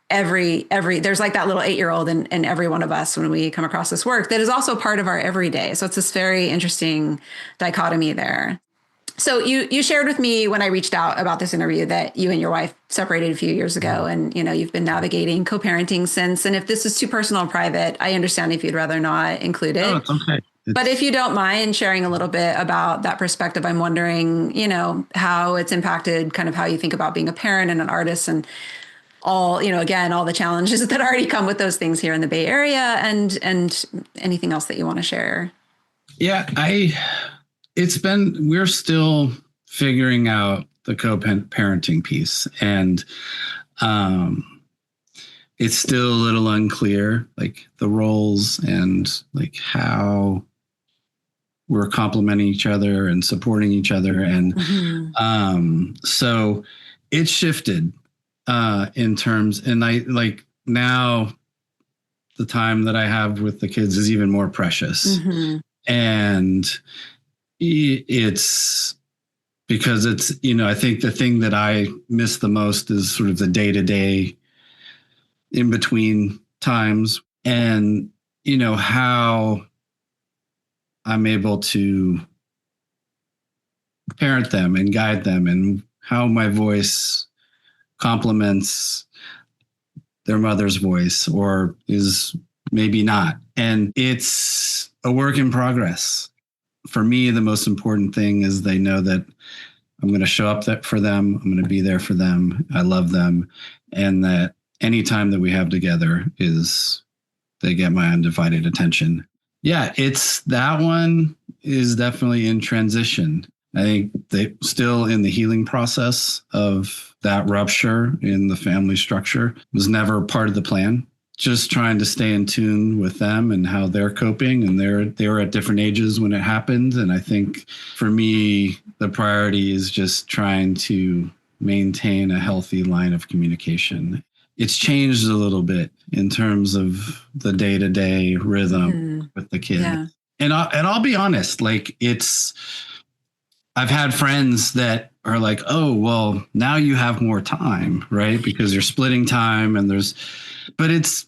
Speaker 2: every there's like that little 8-year-old in every one of us when we come across this work that is also part of our everyday. So it's this very interesting dichotomy there. So you shared with me when I reached out about this interview that you and your wife separated a few years ago, and you've been navigating co-parenting since. And if this is too personal and private, I understand if you'd rather not include it.
Speaker 1: Oh, it's okay.
Speaker 2: But if you don't mind sharing a little bit about that perspective, I'm wondering, how it's impacted kind of how you think about being a parent and an artist, and all, again, all the challenges that already come with those things here in the Bay Area, and anything else that you want to share.
Speaker 1: Yeah, we're still figuring out the co-parenting piece, and it's still a little unclear, like the roles and like how we're complementing each other and supporting each other. And so it's shifted in terms, and I like now the time that I have with the kids is even more precious. And it's because it's, I think the thing that I miss the most is sort of the day-to-day in between times, and, how I'm able to parent them and guide them, and how my voice complements their mother's voice or is maybe not. And it's a work in progress. For me, the most important thing is they know that I'm going to show up for them. I'm going to be there for them. I love them. And that any time that we have together they get my undivided attention. Yeah, that one is definitely in transition. I think they still in the healing process of that rupture in the family structure. It was never part of the plan. Just trying to stay in tune with them and how they're coping. And they were at different ages when it happened. And I think for me, the priority is just trying to maintain a healthy line of communication. It's changed a little bit in terms of the day-to-day rhythm with the kids. Yeah. And I'll be honest, like I've had friends that are like, oh, well, now you have more time, right? Because you're splitting time but it's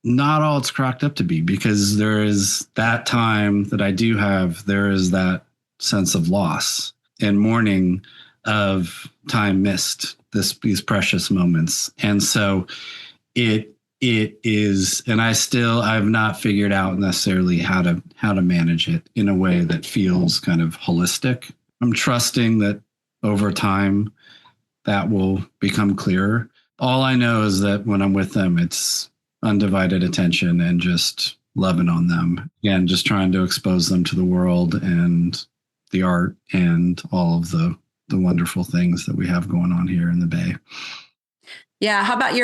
Speaker 1: not all it's cracked up to be, because there is that time that I do have, there is that sense of loss and mourning of time missed, these precious moments. And so it is, and I've not figured out necessarily how to manage it in a way that feels kind of holistic. I'm trusting that over time that will become clearer. All I know is that when I'm with them, it's undivided attention and just loving on them. Again, just trying to expose them to the world and the art and all of the wonderful things that we have going on here in the Bay.
Speaker 2: Yeah. How about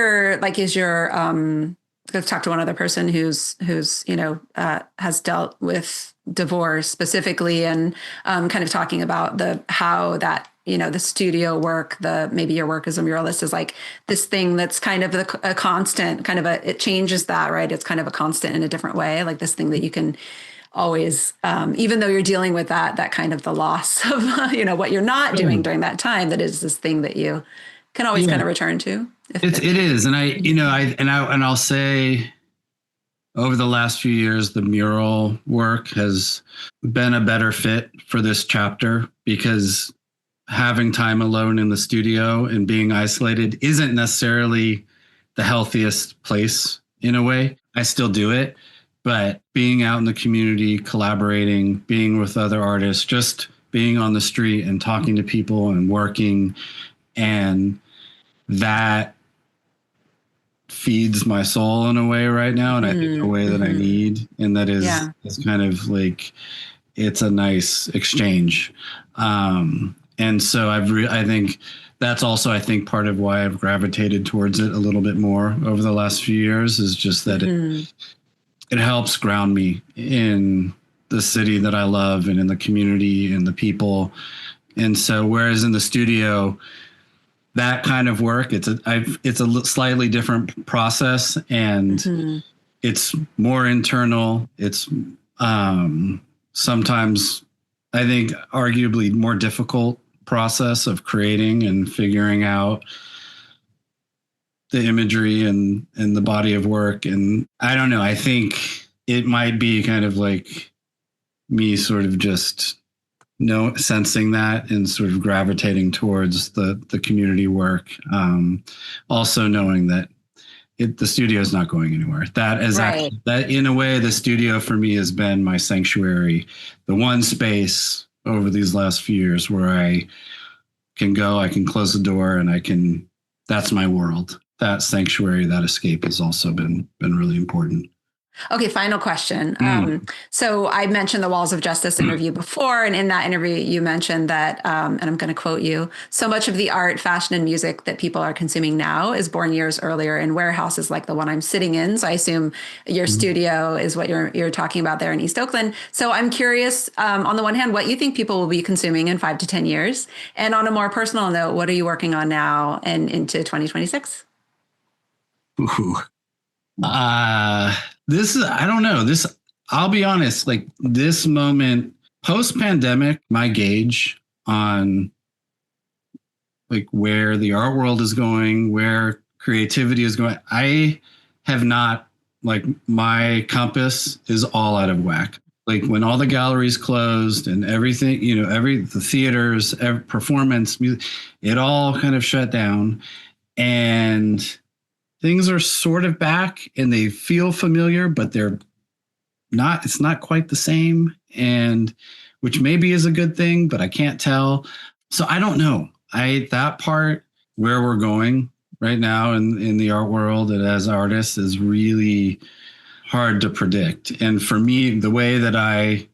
Speaker 2: let's talk to one other person who's has dealt with divorce specifically, and kind of talking about how that, the studio work, maybe your work as a muralist is like this thing that's kind of a constant, it changes that, right? It's kind of a constant in a different way, like this thing that you can always, even though you're dealing with that kind of the loss of, what you're not doing during that time, that is this thing that you can always kind of return to.
Speaker 1: It is. And I'll say over the last few years, the mural work has been a better fit for this chapter, because having time alone in the studio and being isolated isn't necessarily the healthiest place in a way. I still do it, but being out in the community, collaborating, being with other artists, just being on the street and talking to people and working, and that feeds my soul in a way right now. And I think a way that I need, and that is kind of like, it's a nice exchange. And so I think that's also, I think, part of why I've gravitated towards it a little bit more over the last few years, is just that it helps ground me in the city that I love and in the community and the people. And so, whereas in the studio, that kind of work, it's a slightly different process, and it's more internal. It's sometimes, I think, arguably more difficult process of creating and figuring out the imagery and the body of work. And I don't know, I think it might be kind of like me sort of just sensing that and sort of gravitating towards the community work. Also knowing that the studio is not going anywhere. That is actually, that in a way, the studio for me has been my sanctuary, the one space over these last few years where I can go, I can close the door, and that's my world. That sanctuary, that escape has also been really important.
Speaker 2: Okay, final question. So I mentioned the Walls of Justice interview before, and in that interview, you mentioned that, and I'm going to quote you, so much of the art, fashion, and music that people are consuming now is born years earlier in warehouses like the one I'm sitting in. So I assume your studio is what you're talking about there in East Oakland. So I'm curious, on the one hand, what you think people will be consuming in 5 to 10 years, and on a more personal note, what are you working on now and into 2026?
Speaker 1: Ooh. I don't know. I'll be honest, like this moment post-pandemic, my gauge on like where the art world is going, where creativity is going, I have not, like, my compass is all out of whack. Like when all the galleries closed and everything, the theaters, performance, music, it all kind of shut down, and things are sort of back and they feel familiar, but it's not quite the same, and which maybe is a good thing, but I can't tell. So I don't know. That part where we're going right now in the art world and as artists is really hard to predict. And for me, the way that I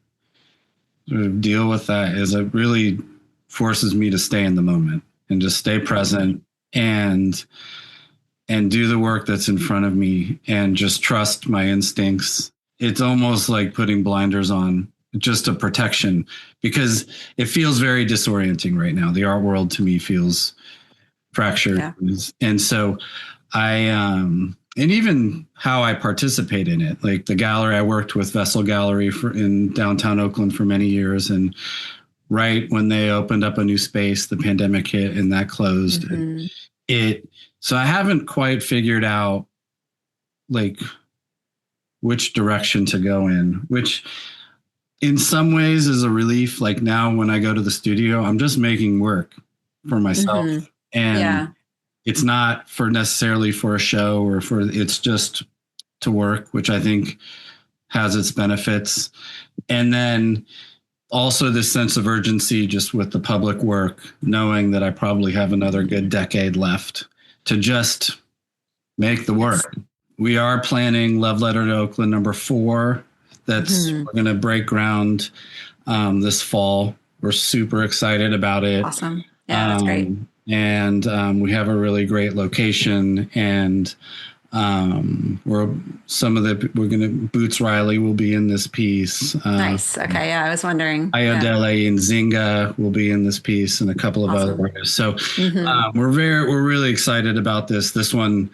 Speaker 1: sort of deal with that is it really forces me to stay in the moment and just stay present and do the work that's in front of me and just trust my instincts. It's almost like putting blinders on, just a protection, because it feels very disorienting right now. The art world to me feels fractured. Yeah. And so and even how I participate in it, like the gallery, I worked with Vessel Gallery in downtown Oakland for many years. And right when they opened up a new space, the pandemic hit and that closed. So I haven't quite figured out like which direction to go in, which in some ways is a relief. Like now when I go to the studio, I'm just making work for myself, and it's not necessarily for a show it's just to work, which I think has its benefits. And then also this sense of urgency just with the public work, knowing that I probably have another good decade left to just make the work. Yes. We are planning Love Letter to Oakland #4. We're going to break ground this fall. We're super excited about it.
Speaker 2: Awesome. Yeah, that's great.
Speaker 1: And we have a really great location, and Boots Riley will be in this piece.
Speaker 2: Nice. Okay. Yeah, I was wondering.
Speaker 1: Ayodele and Zinga will be in this piece, and a couple of other artists. So we're really excited about this. This one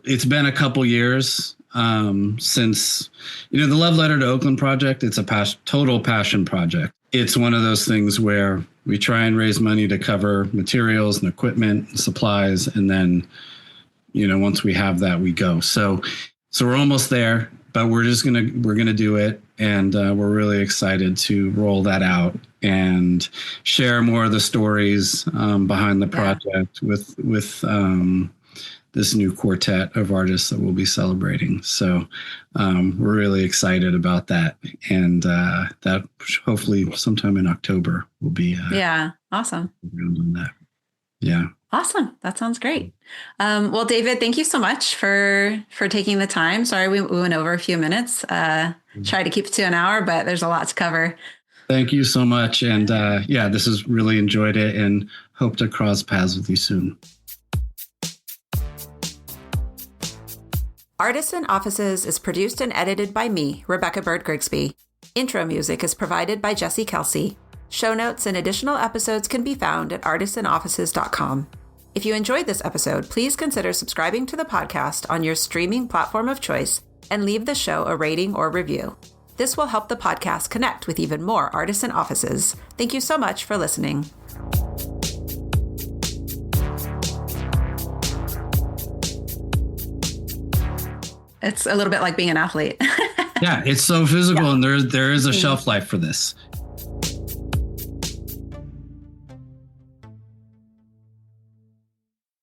Speaker 1: it's been a couple years since, the Love Letter to Oakland project. It's a total passion project. It's one of those things where we try and raise money to cover materials and equipment and supplies. And then, once we have that, we go. So we're almost there, but we're going to do it. And we're really excited to roll that out and share more of the stories behind the project with this new quartet of artists that we'll be celebrating. So we're really excited about that. And that hopefully sometime in October will be
Speaker 2: awesome.
Speaker 1: On that. Yeah.
Speaker 2: Awesome. That sounds great. Well, David, thank you so much for taking the time. Sorry, we went over a few minutes. Try to keep it to an hour, but there's a lot to cover.
Speaker 1: Thank you so much. And this has really enjoyed it and hope to cross paths with you soon.
Speaker 2: Artisan Offices is produced and edited by me, Rebecca Bird Grigsby. Intro music is provided by Jesse Kelsey. Show notes and additional episodes can be found at artisanoffices.com. If you enjoyed this episode, please consider subscribing to the podcast on your streaming platform of choice and leave the show a rating or review. This will help the podcast connect with even more artisan offices. Thank you so much for listening. It's a little bit like being an athlete.
Speaker 1: Yeah, it's so physical, and there is a shelf life for this.